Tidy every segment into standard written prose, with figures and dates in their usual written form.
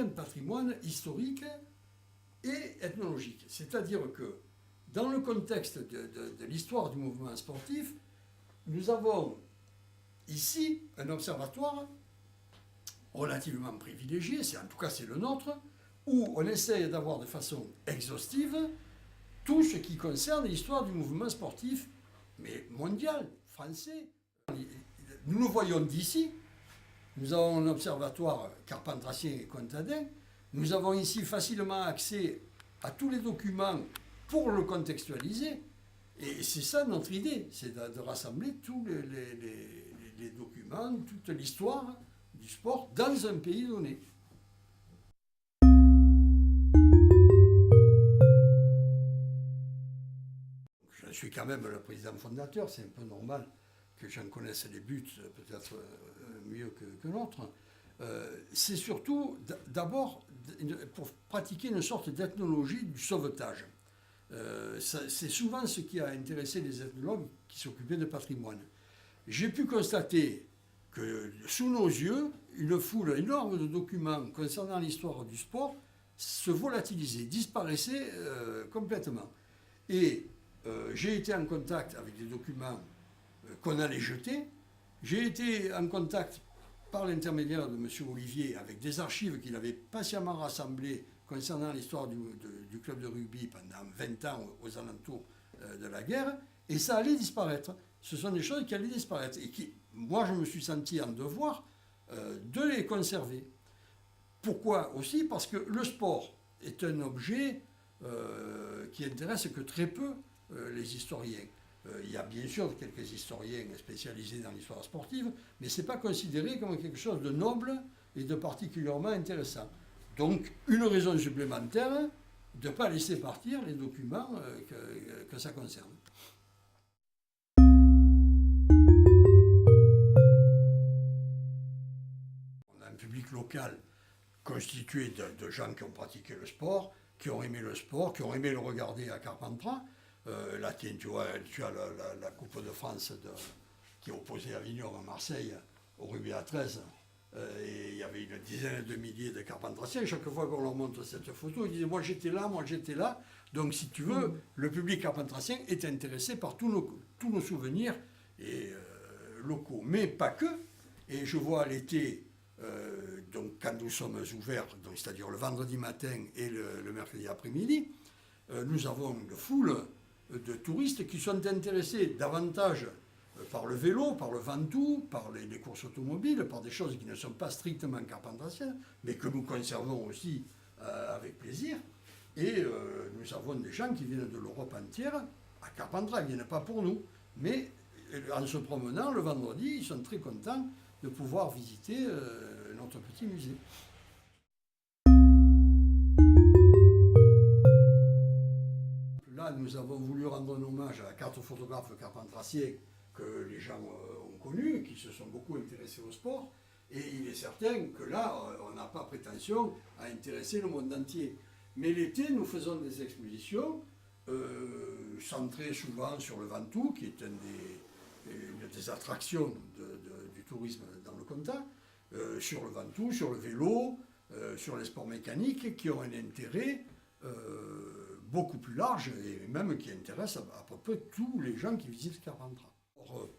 patrimoine historique et ethnologique. C'est-à-dire que dans le contexte de l'histoire du mouvement sportif, nous avons ici un observatoire relativement privilégié, en tout cas c'est le nôtre, où on essaye d'avoir de façon exhaustive tout ce qui concerne l'histoire du mouvement sportif, mais mondial, français. Nous le voyons d'ici, nous avons un observatoire carpentracien et contadin, nous avons ici facilement accès à tous les documents pour le contextualiser, et c'est ça notre idée, c'est de rassembler tous les documents, toute l'histoire du sport dans un pays donné. Je suis quand même le président fondateur, c'est un peu normal que j'en connaisse les buts peut-être mieux que l'autre. C'est surtout d'abord pour pratiquer une sorte d'ethnologie du sauvetage. C'est souvent ce qui a intéressé les ethnologues qui s'occupaient de patrimoine. J'ai pu constater que sous nos yeux, une foule énorme de documents concernant l'histoire du sport se volatilisait, disparaissait complètement. Et j'ai été en contact avec des documents qu'on allait jeter. J'ai été en contact par l'intermédiaire de M. Olivier avec des archives qu'il avait patiemment rassemblées concernant l'histoire du club de rugby pendant 20 ans aux alentours de la guerre, et ça allait disparaître. Ce sont des choses qui allaient disparaître et qui, moi, je me suis senti en devoir de les conserver. Pourquoi aussi? Parce que le sport est un objet qui intéresse que très peu les historiens. Il y a bien sûr quelques historiens spécialisés dans l'histoire sportive, mais ce n'est pas considéré comme quelque chose de noble et de particulièrement intéressant. Donc, une raison supplémentaire de ne pas laisser partir les documents que ça concerne. On a un public local constitué de gens qui ont pratiqué le sport, qui ont aimé le sport, qui ont aimé le regarder à Carpentras. Là, tu as la Coupe de France qui est opposée à Avignon à Marseille au rugby à 13. Et il y avait une dizaine de milliers de carpentraciens. Chaque fois qu'on leur montre cette photo, ils disaient moi j'étais là. Donc si tu veux, le public carpentracien est intéressé par tous nos souvenirs locaux. Mais pas que. Et je vois l'été, donc quand nous sommes ouverts, c'est-à-dire le vendredi matin et le mercredi après-midi, nous avons une foule de touristes qui sont intéressés davantage par le vélo, par le Ventoux, par les courses automobiles, par des choses qui ne sont pas strictement carpentraciennes, mais que nous conservons aussi avec plaisir. Et nous avons des gens qui viennent de l'Europe entière à Carpentras, ils ne viennent pas pour nous, mais en se promenant le vendredi, ils sont très contents de pouvoir visiter notre petit musée. Là, nous avons voulu rendre un hommage à la carte photographe carpentracien que les gens ont connu, qui se sont beaucoup intéressés au sport. Et il est certain que là, on n'a pas prétention à intéresser le monde entier. Mais l'été, nous faisons des expositions centrées souvent sur le Ventoux, qui est une des attractions du tourisme dans le Comtat, sur le Ventoux, sur le vélo, sur les sports mécaniques, qui ont un intérêt beaucoup plus large et même qui intéresse à peu près tous les gens qui visitent Carpentras.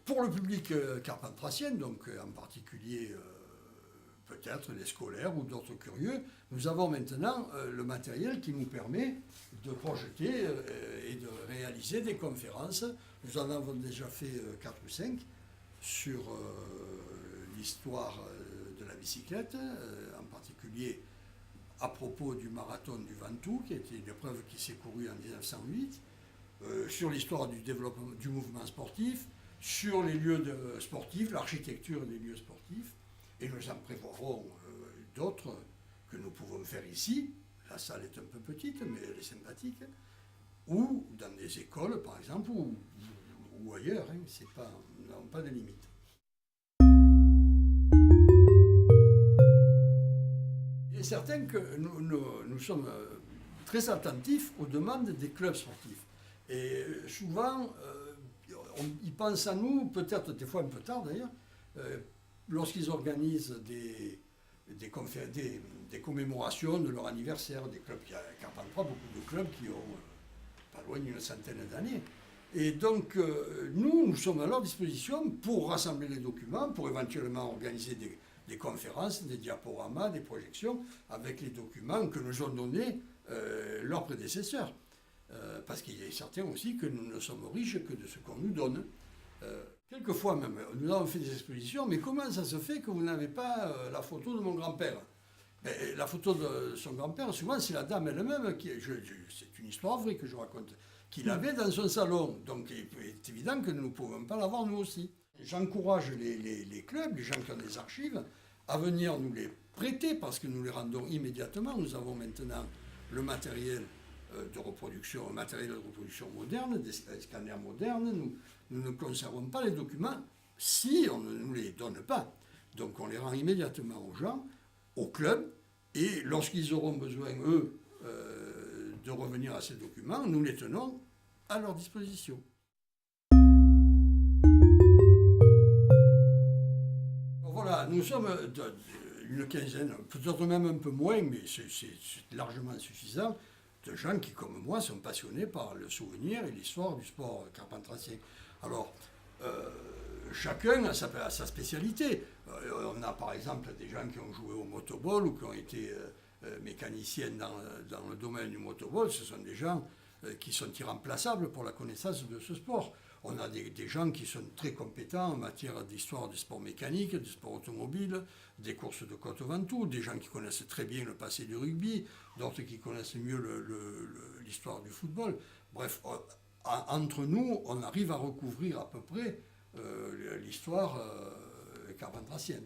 Pour le public carpentracien, donc en particulier peut-être les scolaires ou d'autres curieux, nous avons maintenant le matériel qui nous permet de projeter et de réaliser des conférences. Nous en avons déjà fait 4 ou 5 sur l'histoire de la bicyclette, en particulier à propos du marathon du Ventoux, qui était une épreuve qui s'est courue en 1908, sur l'histoire du développement du mouvement sportif, sur les lieux sportifs, l'architecture des lieux sportifs, et nous en prévoirons d'autres que nous pouvons faire ici. La salle est un peu petite, mais elle est sympathique, ou dans des écoles, par exemple, ou ailleurs, hein, nous n'avons pas de limite. Il est certain que nous sommes très attentifs aux demandes des clubs sportifs. Et souvent, ils pensent à nous, peut-être des fois un peu tard d'ailleurs, lorsqu'ils organisent des commémorations de leur anniversaire, des clubs qui Carpentras, beaucoup de clubs qui ont pas loin d'une centaine d'années. Et donc, nous sommes à leur disposition pour rassembler les documents, pour éventuellement organiser des conférences, des diaporamas, des projections, avec les documents que nous ont donnés leurs prédécesseurs. Parce qu'il est certain aussi que nous ne sommes riches que de ce qu'on nous donne. Quelquefois même, nous avons fait des expositions, mais comment ça se fait que vous n'avez pas la photo de mon grand-père? La photo de son grand-père, souvent c'est la dame elle-même, c'est une histoire vraie que je raconte, qu'il avait dans son salon. Donc il est évident que nous ne pouvons pas l'avoir nous aussi. J'encourage les clubs, les gens qui ont des archives, à venir nous les prêter parce que nous les rendons immédiatement. Nous avons maintenant le matériel de reproduction, un matériel de reproduction moderne, des scanners modernes. Nous ne conservons pas les documents si on ne nous les donne pas. Donc on les rend immédiatement aux gens, aux clubs, et lorsqu'ils auront besoin, eux, de revenir à ces documents, nous les tenons à leur disposition. Voilà, nous sommes une quinzaine, peut-être même un peu moins, mais c'est largement suffisant, de gens qui, comme moi, sont passionnés par le souvenir et l'histoire du sport carpentrassien. Alors, chacun a sa spécialité. On a par exemple des gens qui ont joué au motoball ou qui ont été mécaniciens dans le domaine du motoball. Ce sont des gens qui sont irremplaçables pour la connaissance de ce sport. On a des gens qui sont très compétents en matière d'histoire du sport mécanique, du sport automobile, des courses de côte Ventoux, des gens qui connaissent très bien le passé du rugby, d'autres qui connaissent mieux l'histoire du football. Bref, entre nous, on arrive à recouvrir à peu près l'histoire carpentrassienne.